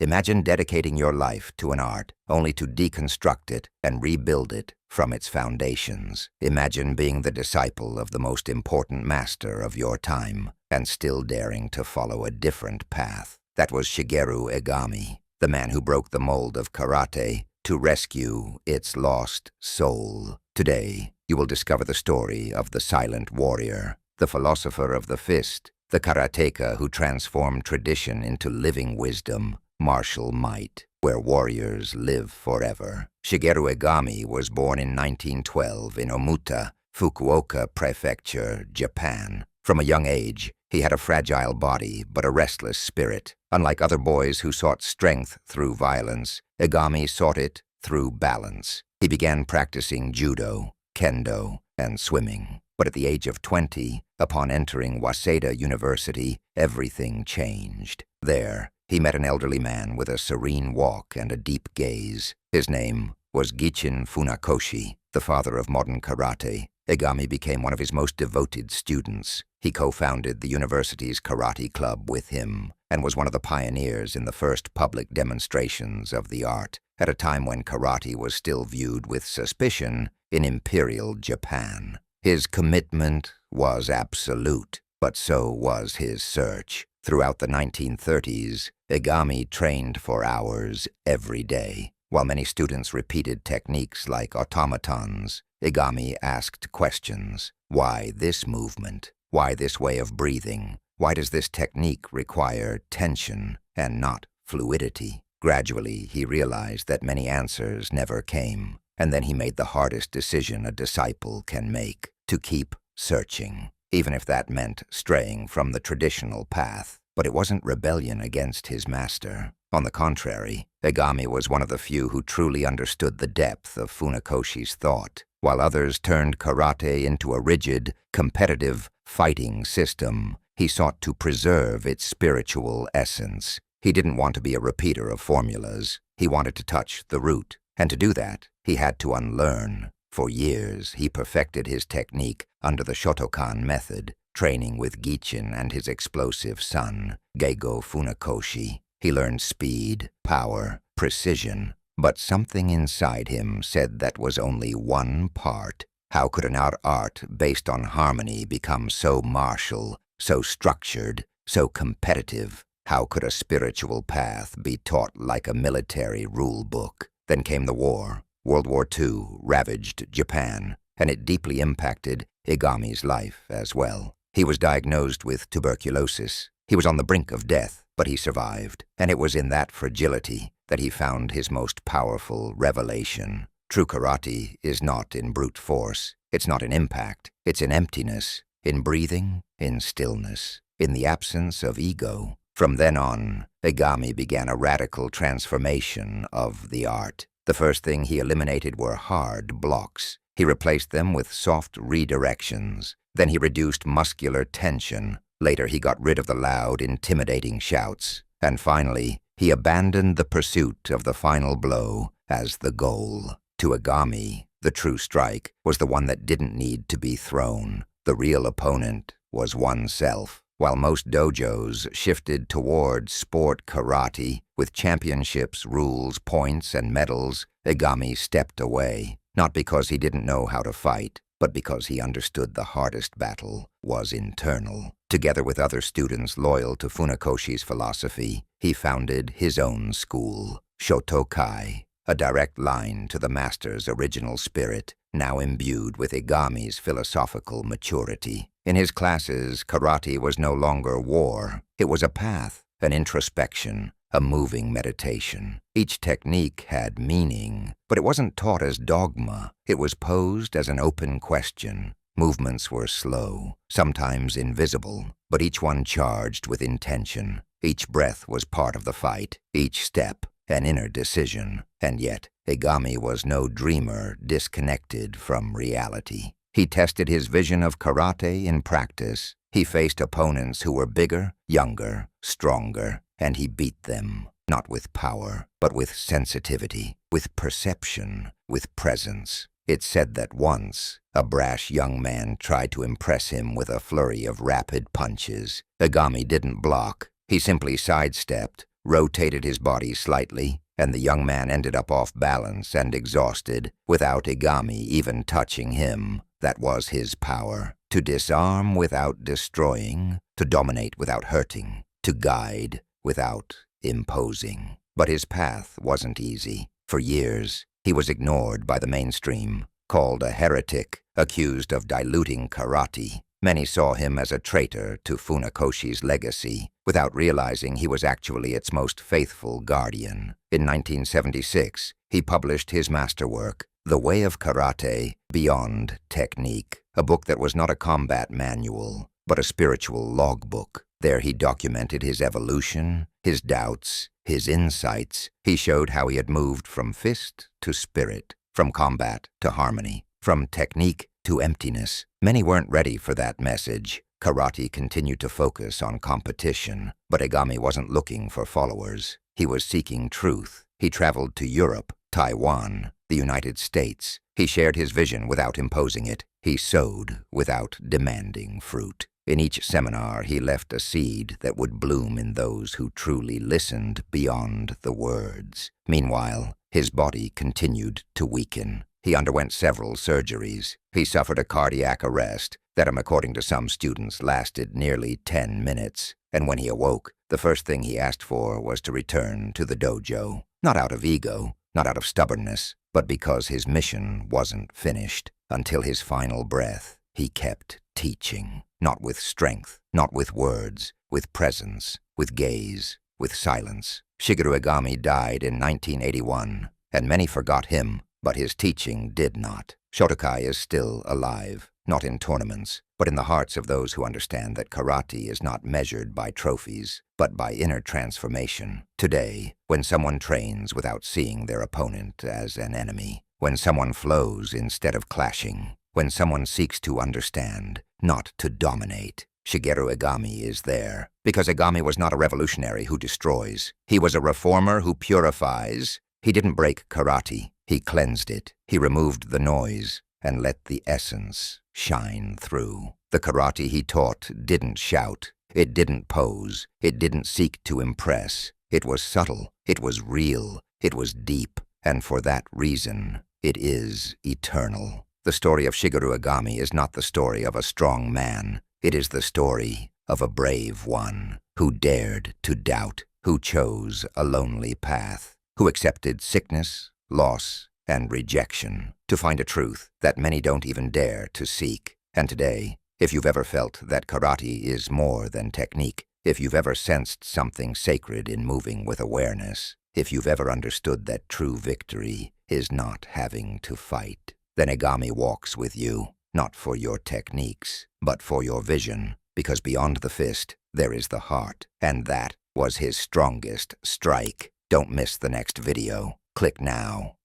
Imagine dedicating your life to an art only to deconstruct it and rebuild it from its foundations. Imagine being the disciple of the most important master of your time and still daring to follow a different path. That was Shigeru Egami, the man who broke the mold of karate to rescue its lost soul. Today, you will discover the story of the silent warrior, the philosopher of the fist, the karateka who transformed tradition into living wisdom, martial might, where warriors live forever. Shigeru Egami was born in 1912 in Omuta, Fukuoka Prefecture, Japan. From a young age, he had a fragile body but a restless spirit. Unlike other boys who sought strength through violence, Egami sought it through balance. He began practicing judo, kendo, and swimming. But at the age of 20, upon entering Waseda University, everything changed. There, he met an elderly man with a serene walk and a deep gaze. His name was Gichin Funakoshi, the father of modern karate. Egami became one of his most devoted students. He co-founded the university's karate club with him and was one of the pioneers in the first public demonstrations of the art at a time when karate was still viewed with suspicion in Imperial Japan. His commitment was absolute, but so was his search. Throughout the 1930s, Egami trained for hours every day. While many students repeated techniques like automatons, Egami asked questions. Why this movement? Why this way of breathing? Why does this technique require tension and not fluidity? Gradually, he realized that many answers never came, and then he made the hardest decision a disciple can make, to keep searching, even if that meant straying from the traditional path. But it wasn't rebellion against his master. On the contrary, Egami was one of the few who truly understood the depth of Funakoshi's thought. While others turned karate into a rigid, competitive, fighting system, he sought to preserve its spiritual essence. He didn't want to be a repeater of formulas. He wanted to touch the root, and to do that, he had to unlearn. For years, he perfected his technique under the Shotokai method, training with Gichin and his explosive son, Gichin Funakoshi. He learned speed, power, precision, but something inside him said that was only one part. How could an art based on harmony become so martial, so structured, so competitive? How could a spiritual path be taught like a military rule book? Then came the war. World War II ravaged Japan, and it deeply impacted Egami's life as well. He was diagnosed with tuberculosis. He was on the brink of death, but he survived, and it was in that fragility that he found his most powerful revelation. True karate is not in brute force. It's not in impact. It's in emptiness, in breathing, in stillness, in the absence of ego. From then on, Egami began a radical transformation of the art. The first thing he eliminated were hard blocks. He replaced them with soft redirections. Then he reduced muscular tension. Later, he got rid of the loud, intimidating shouts. And finally, he abandoned the pursuit of the final blow as the goal. To Egami, the true strike was the one that didn't need to be thrown. The real opponent was oneself. While most dojos shifted toward sport karate, with championships, rules, points, and medals, Egami stepped away, not because he didn't know how to fight, but because he understood the hardest battle was internal. Together with other students loyal to Funakoshi's philosophy, he founded his own school, Shotokai, a direct line to the master's original spirit, now imbued with Egami's philosophical maturity. In his classes, karate was no longer war. It was a path, an introspection, a moving meditation. Each technique had meaning, but it wasn't taught as dogma. It was posed as an open question. Movements were slow, sometimes invisible, but each one charged with intention. Each breath was part of the fight, each step an inner decision. And yet, Egami was no dreamer disconnected from reality. He tested his vision of karate in practice. He faced opponents who were bigger, younger, stronger, and he beat them, not with power, but with sensitivity, with perception, with presence. It's said that once, a brash young man tried to impress him with a flurry of rapid punches. Egami didn't block. He simply sidestepped, rotated his body slightly, and the young man ended up off balance and exhausted, without Egami even touching him. That was his power. To disarm without destroying, to dominate without hurting, to guide without imposing. But his path wasn't easy. For years, he was ignored by the mainstream, called a heretic, accused of diluting karate. Many saw him as a traitor to Funakoshi's legacy, without realizing he was actually its most faithful guardian. In 1976, he published his masterwork, The Way of Karate Beyond Technique, a book that was not a combat manual, but a spiritual logbook. There he documented his evolution, his doubts, his insights. He showed how he had moved from fist to spirit, from combat to harmony, from technique to emptiness. Many weren't ready for that message. Karate continued to focus on competition, but Egami wasn't looking for followers. He was seeking truth. He traveled to Europe, Taiwan, the United States. He shared his vision without imposing it. He sowed without demanding fruit. In each seminar, he left a seed that would bloom in those who truly listened beyond the words. Meanwhile, his body continued to weaken. He underwent several surgeries. He suffered a cardiac arrest that, according to some students, lasted nearly 10 minutes. And when he awoke, the first thing he asked for was to return to the dojo. Not out of ego, not out of stubbornness, but because his mission wasn't finished. Until his final breath, he kept teaching. Not with strength, not with words, with presence, with gaze, with silence. Shigeru Egami died in 1981, and many forgot him, but his teaching did not. Shotokai is still alive, not in tournaments, but in the hearts of those who understand that karate is not measured by trophies, but by inner transformation. Today, when someone trains without seeing their opponent as an enemy, when someone flows instead of clashing, when someone seeks to understand, not to dominate, Shigeru Egami is there. Because Egami was not a revolutionary who destroys. He was a reformer who purifies. He didn't break karate. He cleansed it. He removed the noise and let the essence shine through. The karate he taught didn't shout. It didn't pose. It didn't seek to impress. It was subtle. It was real. It was deep. And for that reason, it is eternal. The story of Shigeru Egami is not the story of a strong man. It is the story of a brave one who dared to doubt, who chose a lonely path, who accepted sickness, loss, and rejection to find a truth that many don't even dare to seek. And today, if you've ever felt that karate is more than technique, if you've ever sensed something sacred in moving with awareness, if you've ever understood that true victory is not having to fight, then Egami walks with you, not for your techniques, but for your vision, because beyond the fist, there is the heart, and that was his strongest strike. Don't miss the next video. Click now.